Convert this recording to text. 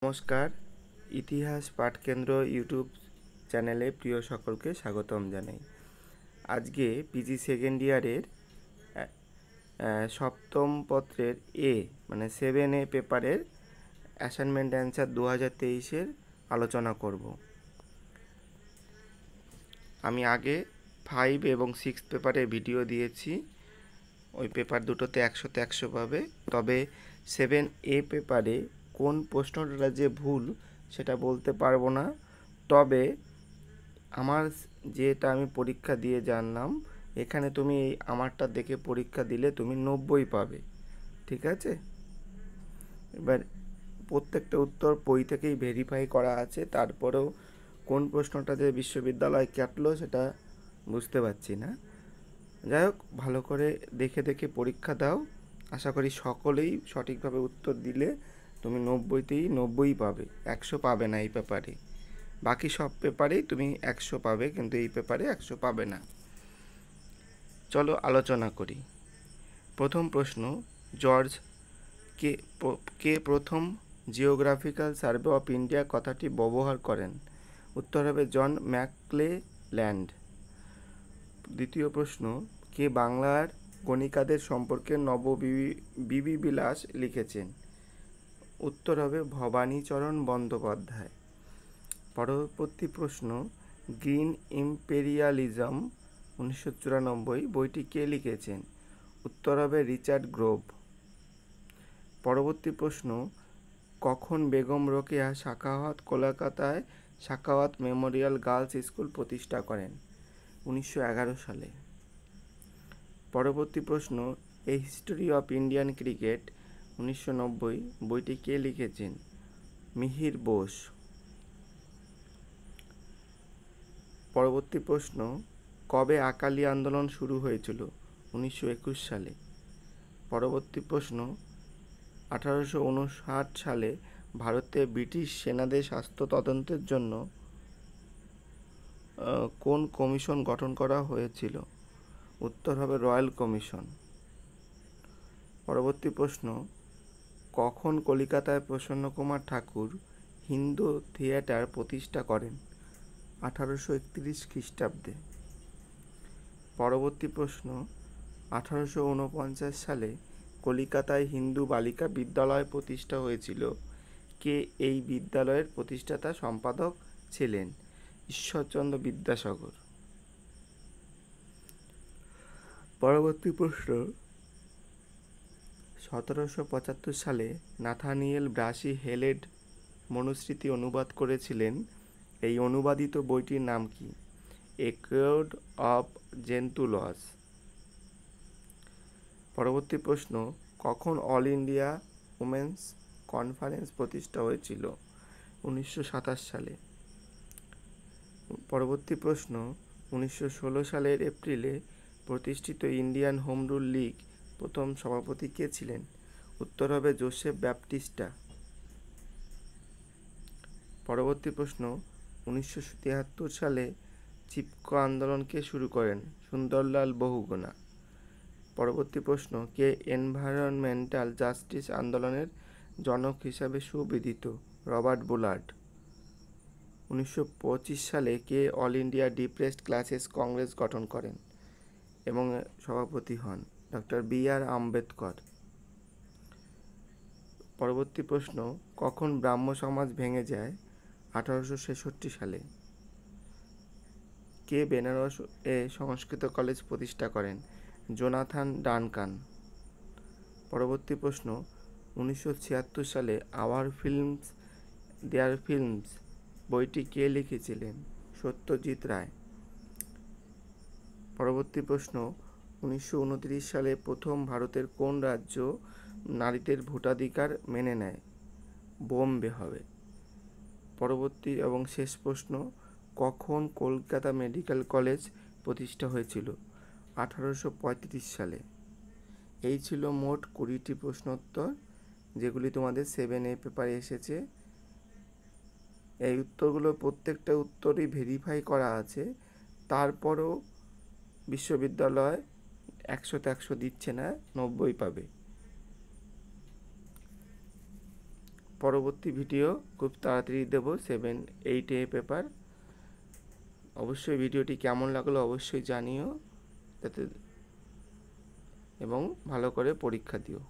নমস্কার, ইতিহাস পাঠকেন্দ্র ইউটিউব চ্যানেলে প্রিয় সকলকে স্বাগতম জানাই। আজকে পিজি সেকেন্ড ইয়ারের সপ্তম পত্রের মানে 7A পেপারের অ্যাসাইনমেন্ট অ্যান্সার 2023-এর আলোচনা করব। আমি আগে 5 এবং 6 পেপারের ভিডিও দিয়েছি। ওই পেপার দুটোতে 100-তে 100 পাবে। তবে 7A পেপারে কোন প্রশ্নটা যে ভুল সেটা বলতে পারবো না। তবে আমার যেটা আমি পরীক্ষা দিয়ে জানলাম, এখানে তুমি আমারটা দেখে পরীক্ষা দিলে তুমি 90 পাবে। ঠিক আছে? এবার প্রত্যেকটা উত্তর বই থেকেই ভেরিফাই করা আছে, তারপরেও কোন প্রশ্নটা যে বিশ্ববিদ্যালয় কাটলো সেটা বুঝতে পারছি না। যাই হোক, ভালো করে দেখে দেখে পরীক্ষা দাও। আশা করি সকলেই সঠিকভাবে উত্তর দিলে তুমি 90তেই 90 পাবে, 100 পাবে না এই পেপারে। বাকি সব পেপারেই তুমি 100 পাবে, কিন্তু এই পেপারে 100 পাবে না। চলো আলোচনা করি। প্রথম প্রশ্ন, জর্জ কে প্রথম জিওগ্রাফিক্যাল সার্ভে অফ ইন্ডিয়া কথাটি ব্যবহার করেন? উত্তর হবে জন ম্যাকক্লেল্যান্ড। দ্বিতীয় প্রশ্ন, কে বাংলার গণিকাদের সম্পর্কে নববিবিলাস লিখেছেন? উত্তর হবে ভবানীচরণ বন্দ্যোপাধ্যায়। পরবর্তী প্রশ্ন, গ্রিন ইম্পেরিয়ালিজম 1994 বইটি কে লিখেছেন? উত্তর হবে রিচার্ড গ্রোভ। পরবর্তী প্রশ্ন, কখন বেগম রোকেয়া সাখাওয়াত কলকাতায় সাখাওয়াত মেমোরিয়াল গার্লস স্কুল প্রতিষ্ঠা করেন? 1911 সালে। পরবর্তী প্রশ্ন, এ হিস্টোরি অফ ইন্ডিয়ান ক্রিকেট 1990 বইটি কে লিখেছেন? মিহির বোস। পরবর্তী প্রশ্ন, কবে আকালি আন্দোলন শুরু হয়েছিল? 1921 সালে। পরবর্তী প্রশ্ন, 1859 সালে ভারতে ব্রিটিশ সেনাদের স্বাস্থ্য তদন্তের জন্য কোন কমিশন গঠন করা হয়েছিল? উত্তর হবে রয়্যাল কমিশন। পরবর্তী প্রশ্ন, কখন কলিকাতায় প্রসন্নকুমার ঠাকুর হিন্দু থিয়েটার প্রতিষ্ঠা করেন? 1831 খ্রিস্টাব্দে। পরবর্তী প্রশ্ন, 1849 সালে কলিকাতায় হিন্দু বালিকা বিদ্যালয় প্রতিষ্ঠা হয়েছিল। কে এই বিদ্যালয়ের প্রতিষ্ঠাতা সম্পাদক ছিলেন? ঈশ্বরচন্দ্র বিদ্যাসাগর। পরবর্তী প্রশ্ন, 1775 সালে নাথানিয়েল ব্রাসি হেলেড মনুস্মৃতি অনুবাদ করেছিলেন। এই অনুবাদিত বইটির নাম কি? এ কোড অফ জেন্তুলস। পরবর্তী প্রশ্ন, কখন অল ইন্ডিয়া উমেন্স কনফারেন্স প্রতিষ্ঠা হয়েছিল? 1927 সালে। পরবর্তী প্রশ্ন, 1916 সালের এপ্রিলে প্রতিষ্ঠিত ইন্ডিয়ান হোম রুল লীগ প্রথম সভাপতি কে ছিলেন? উত্তর হবে জোসেফ ব্যাপটিস্টা। পরবর্তী প্রশ্ন, 1973 সালে চিপকো আন্দোলন কে শুরু করেন? সুন্দরলাল বহুগুণা। পরবর্তী প্রশ্ন, কে এনভায়রনমেন্টাল জাস্টিস আন্দোলনের জনক হিসাবে সুবিদিত? Robert Bullard. 1925 সালে কে All India Depressed Classes Congress গঠন করেন এবং সভাপতি হন? Doctor B R. আম্বেদকর। পরবর্তী প্রশ্ন, কখন ব্রাহ্ম সমাজ ভেঙে যায়? 1866 সালে। কে বেনারস এ সংস্কৃত কলেজ প্রতিষ্ঠা করেন? Jonathan Duncan. পরবর্তী প্রশ্ন, 1976 সালে আওয়ার ফিল্মস দেয়ার ফিল্মস বইটি কে লিখেছিলেন? সত্যজিৎ রায়। পরবর্তী প্রশ্ন, 1929 সালে প্রথম ভারতের কোন রাজ্য নারীদের ভোটাধিকার মেনে নেয়? বোম্বে হবে। পরবর্তী এবং শেষ প্রশ্ন, কখন কলকাতা মেডিকেল কলেজ প্রতিষ্ঠা হয়েছিল? 1835 সালে। এই ছিল মোট 20টি প্রশ্নোত্তর, যেগুলি তোমাদের 7A পেপারে এসেছে। এই উত্তরগুলো প্রত্যেকটা উত্তরই ভেরিফাই করা আছে, তারপরও বিশ্ববিদ্যালয় 100-তে 100 দিচ্ছে না, 90 পাবে। পরবর্তী ভিডিও খুব তাড়াতাড়ি দেবো 7-8 পেপার। অবশ্যই ভিডিওটি কেমন লাগলো অবশ্যই জানিও, যাতে এবং ভালো করে পরীক্ষা দিও।